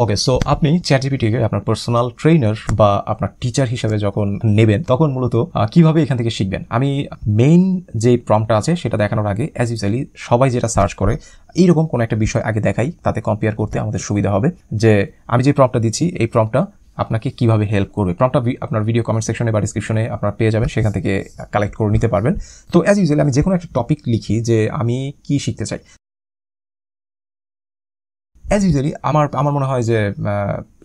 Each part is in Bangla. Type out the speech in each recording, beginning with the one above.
ওকে, সো আপনি চ্যাটজিপিটিকে আপনার পার্সোনাল ট্রেনার বা আপনার টিচার হিসেবে যখন নেবেন তখন মূলত কিভাবে এখান থেকে শিখবেন। আমি মেইন যে প্রম্পটটা আছে সেটা দেখানোর আগে অ্যাজ ইউজুয়ালি সবাই যেটা সার্চ করে এইরকম কোনো একটা বিষয় আগে দেখাই, তাতে কম্পেয়ার করতে আমাদের সুবিধা হবে যে আমি যে প্রম্পটটা দিচ্ছি এই প্রম্পটটা আপনাকে কিভাবে হেল্প করবে। প্রম্পটটা আপনার ভিডিও কমেন্ট সেকশনে বা ডিসক্রিপশনে আপনার পেয়ে যাবেন, সেখান থেকে কালেক্ট করে নিতে পারবেন। তো অ্যাজ ইউজুয়ালি আমি যে কোনো একটা টপিক লিখি যে আমি কি শিখতে চাই, অ্যাজ ইউজুয়ালি আমার মনে হয় যে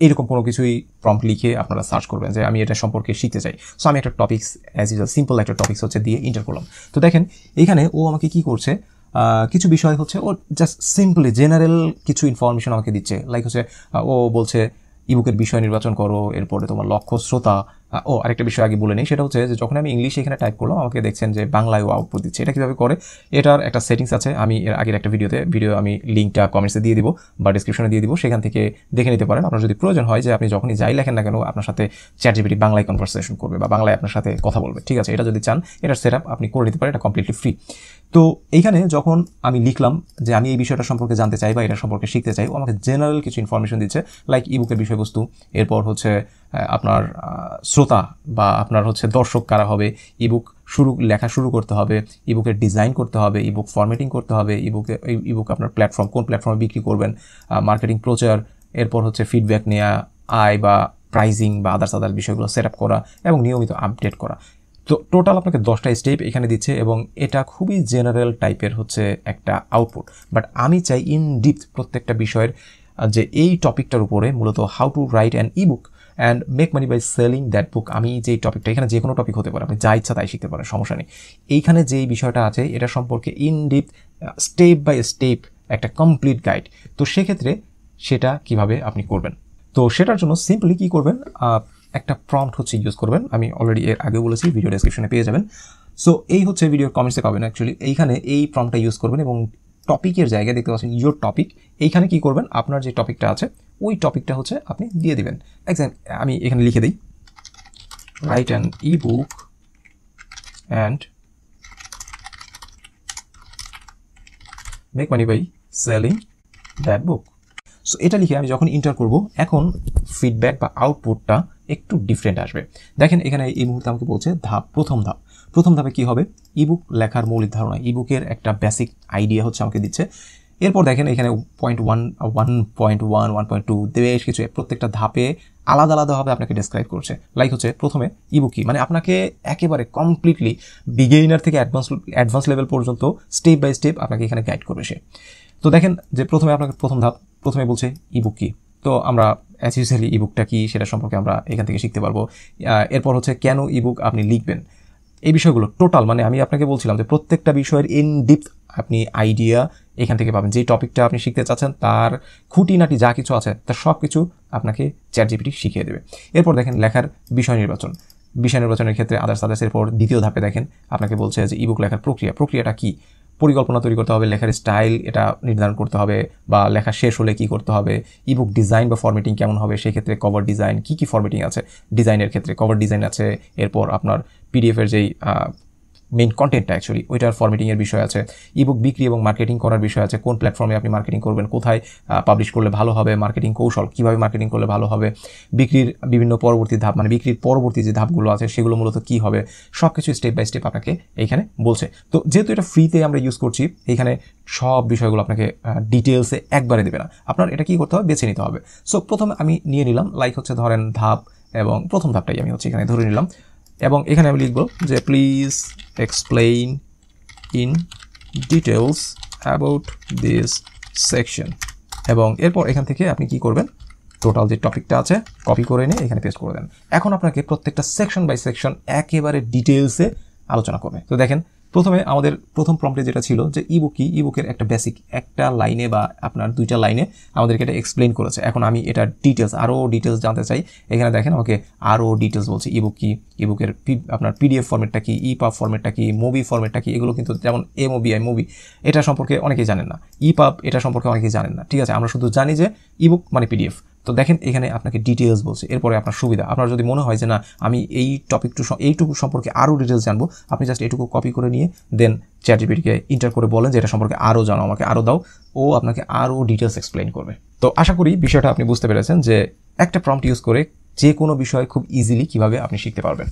এরকম কোনো কিছুই প্রম্পট লিখে আপনারা সার্চ করবেন যে আমি এটা সম্পর্কে শিখতে চাই। সো আমি একটা টপিক্স অ্যাজ ইউজুয়াল সিম্পল একটা টপিক্স হচ্ছে দিয়ে ইন্টার করলাম। তো দেখেন এখানে ও আমাকে কি করছে, কিছু বিষয় হচ্ছে ও জাস্ট সিম্পলি জেনারেল কিছু ইনফরমেশন আমাকে দিচ্ছে। লাইক হচ্ছে ও বলছে ইবুকের বিষয় নির্বাচন করো, এরপরে তোমার লক্ষ্য শ্রোতা। আরেকটা বিষয় আগে বলে নিই, সেটা হচ্ছে যে যখন আমি ইংলিশে এখানে টাইপ করলাম আমাকে দেখছেন যে বাংলায় ও আউটপুট দিচ্ছে। এটা কীভাবে করে, এটার একটা সেটিংস আছে, আমি এর আগের একটা ভিডিও আমি লিঙ্কটা কমেন্টসে দিয়ে দিব বা ডিসক্রিপশনে দিয়ে দিব, সেখান থেকে দেখে নিতে পারেন। আপনার যদি প্রয়োজন হয় যে আপনি যখনই যাই লেখেন না কেন আপনার সাথে চ্যাটজিপিটি বাংলায় কনভারসেশন করবে বা বাংলায় আপনার সাথে কথা বলবে, ঠিক আছে, এটা যদি চান এটার সেট আপ আপনি করে নিতে পারেন, এটা কমপ্লিটলি ফ্রি। তো এইখানে যখন আমি লিখলাম যে আমি এই বিষয়টা সম্পর্কে জানতে চাই বা এটা সম্পর্কে শিখতে চাই, ও আমাকে জেনারেল কিছু ইনফরমেশন দিচ্ছে, লাইক ইবুকের বিষয়বস্তু, এরপর হচ্ছে আপনার শ্রোতা বা আপনার হচ্ছে দর্শক কারা হবে, ইবুক লেখা শুরু করতে হবে, ইবুকের ডিজাইন করতে হবে, ইবুক ফরম্যাটিং করতে হবে, ইবুক আপনার প্ল্যাটফর্ম কোন প্ল্যাটফর্মে বিক্রি করবেন, মার্কেটিং প্রচার, এরপর হচ্ছে ফিডব্যাক নেওয়া, আয় বা প্রাইজিং বা আদার্স বিষয়গুলো সেট আপ করা এবং নিয়মিত আপডেট করা। তো টোটাল আপনাকে 10টা স্টেপ এখানে দিচ্ছে এবং এটা খুবই জেনারেল টাইপের হচ্ছে একটা আউটপুট। বাট আমি চাই ইন ডিপথ প্রত্যেকটা বিষয়ের যে এই টপিকটার উপরে মূলত how to write an ebook and make money by selling that book. আমি যেই টপিকটা, এখানে যে কোনো টপিক হতে পারে, আপনি যা ইচ্ছা তাই শিখতে পারেন, সমস্যা নেই। এইখানে যেই বিষয়টা আছে এটা সম্পর্কে in depth step by step একটা কমপ্লিট গাইড। তো সেক্ষেত্রে সেটা কিভাবে আপনি করবেন, তো সেটার জন্য সিম্পলি কি করবেন, একটা প্রম্পট হচ্ছে ইউজ করবেন। আমি অলরেডি এর আগে বলেছি, ভিডিও ডেসক্রিপশনে পেয়ে যাবেন। সো এই হচ্ছে ভিডিওর কমেন্টসে পাবেন অ্যাকচুয়ালি। এইখানে এই প্রম্পটটা ইউজ করবেন এবং টপিকের জায়গায় দেখতে পাচ্ছেন ইয়োর টপিক। এইখানে কি করবেন, আপনার যে টপিকটা আছে ওই টপিকটা হচ্ছে আপনি দিয়ে দিবেন। আমি এখানে লিখে দিই, write an ebook and make money by selling that book. So এটা লিখে আমি যখন ইন্টার করব, এখন ফিডব্যাক বা আউটপুটটা একটু ডিফারেন্ট আসবে। দেখেন এখানে এই মুহূর্তে আমাকে বলছে প্রথম ধাপে কি হবে, ইবুক লেখার মৌলিক ধারণা, ইবুকের একটা বেসিক আইডিয়া হচ্ছে আমাকে দিচ্ছে। এরপর দেখেন এখানে 1.1, 1.1, 1.2 বেশ কিছু প্রত্যেকটা ধাপে আলাদাভাবে আপনাকে ডেসক্রাইব করছে। লাইক হচ্ছে প্রথমে ইবুক কি, মানে আপনাকে একেবারে কমপ্লিটলি বিগিনার থেকে অ্যাডভান্স লেভেল পর্যন্ত স্টেপ বাই স্টেপ আপনাকে এখানে গাইড করবে সে। তো দেখেন যে প্রথমে বলছে ইবুক কি। তো আমরা অ্যাজ ইউজুয়ালি ইবুকটা কি সেটা সম্পর্কে আমরা এখান থেকে শিখতে পারবো। এরপর হচ্ছে কেন ইবুক আপনি লিখবেন, এই বিষয়গুলো টোটাল, মানে আমি আপনাকে বলছিলাম যে প্রত্যেকটা বিষয়ের ইন ডিপথ আপনি আইডিয়া এখান থেকে পাবেন। যেই টপিকটা আপনি শিখতে চাচ্ছেন তার খুঁটিনাটি যা কিছু আছে তার সব কিছু আপনাকে চ্যাটজিপিটি শিখিয়ে দেবে। এরপর দেখেন লেখার বিষয় নির্বাচনের ক্ষেত্রে আদার্স এরপর দ্বিতীয় ধাপে দেখেন আপনাকে বলছে যে ইবুক লেখার প্রক্রিয়াটা কি, পরিকল্পনা তৈরি করতে হবে, লেখার স্টাইল এটা নির্ধারণ করতে হবে, বা লেখা শেষ হলে কি করতে হবে, ইবুক ডিজাইন বা ফরম্যাটিং কেমন হবে, সেক্ষেত্রে কভার ডিজাইন কি ফরম্যাটিং আছে, ডিজাইনের ক্ষেত্রে কভার ডিজাইন আছে, এরপর আপনার পিডিএফের যেই মেইন কন্টেন্টটা অ্যাকচুয়ালি ওইটার ফরম্যাটিংয়ের বিষয় আছে, ইবুক বিক্রি এবং মার্কেটিং করার বিষয় আছে, কোন প্ল্যাটফর্মে আপনি মার্কেটিং করবেন, কোথায় পাবলিশ করলে ভালো হবে, মার্কেটিং কৌশল কীভাবে মার্কেটিং করলে ভালো হবে, বিক্রির বিভিন্ন পরবর্তী ধাপ, মানে বিক্রির পরবর্তী যে ধাপগুলো আছে সেগুলো মূলত কী হবে, সব কিছু স্টেপ বাই স্টেপ আপনাকে এইখানে বলছে। তো যেহেতু এটা ফ্রিতে আমরা ইউজ করছি, এইখানে সব বিষয়গুলো আপনাকে ডিটেলসে একবারে দেবে না, আপনার এটা কী করতে হবে, বেছে নিতে হবে। সো প্রথমে আমি নিয়ে নিলাম, লাইক হচ্ছে ধরেন ধাপ, এবং প্রথম ধাপটাই আমি হচ্ছে এখানে ধরে নিলাম, এবং এখানে আমি লিখব যে please explain in details about this section. এবং এরপর এখান থেকে আপনি কি করবেন, টোটাল যে টপিকটা আছে কপি করে নিয়ে এখানে পেস্ট করে দেন। এখন আপনাকে প্রত্যেকটা সেকশন বাই সেকশন একেবারে ডিটেলসে আলোচনা করবে। তো দেখেন প্রথমে আমাদের প্রথম প্রম্পটে যেটা ছিল যে ইবুক কি, ইবুকের একটা বেসিক একটা লাইনে বা আপনার 2টা লাইনে আমাদেরকে এটা এক্সপ্লেইন করেছে। এখন আমি এটা আরও ডিটেলস জানতে চাই, এখানে দেখেন আমাকে আরও ডিটেলস বলছে, ইবুক কি, ইবুকের আপনার পিডিএফ ফরম্যাটটা কি, ইপাব ফরম্যাটটা কি, মুভি ফরম্যাটটা কি, এগুলো কিন্তু যেমন এমওবিআই মুভি এটা সম্পর্কে অনেকেই জানেন না, ইপাব এটা সম্পর্কে অনেকেই জানেন না, ঠিক আছে, আমরা শুধু জানি যে ইবুক মানে পিডিএফ। তো দেখেন এখানে আপনাকে ডিটেলস বলছে। এরপরে আপনার সুবিধা, আপনার যদি মনে হয় যে না আমি এই এইটুকু সম্পর্কে আরও ডিটেলস জানবো, আপনি জাস্ট এইটুকু কপি করে নিয়ে দেন চ্যাটজিপিটিকে ইন্টার করে বলেন যে এটা সম্পর্কে আরও জানো, আমাকে আরও দাও, ও আপনাকে আরও ডিটেলস এক্সপ্লেইন করবে। তো আশা করি বিষয়টা আপনি বুঝতে পেরেছেন যে একটা প্রম্পট ইউজ করে যে কোনো বিষয় খুব ইজিলি কিভাবে আপনি শিখতে পারবেন।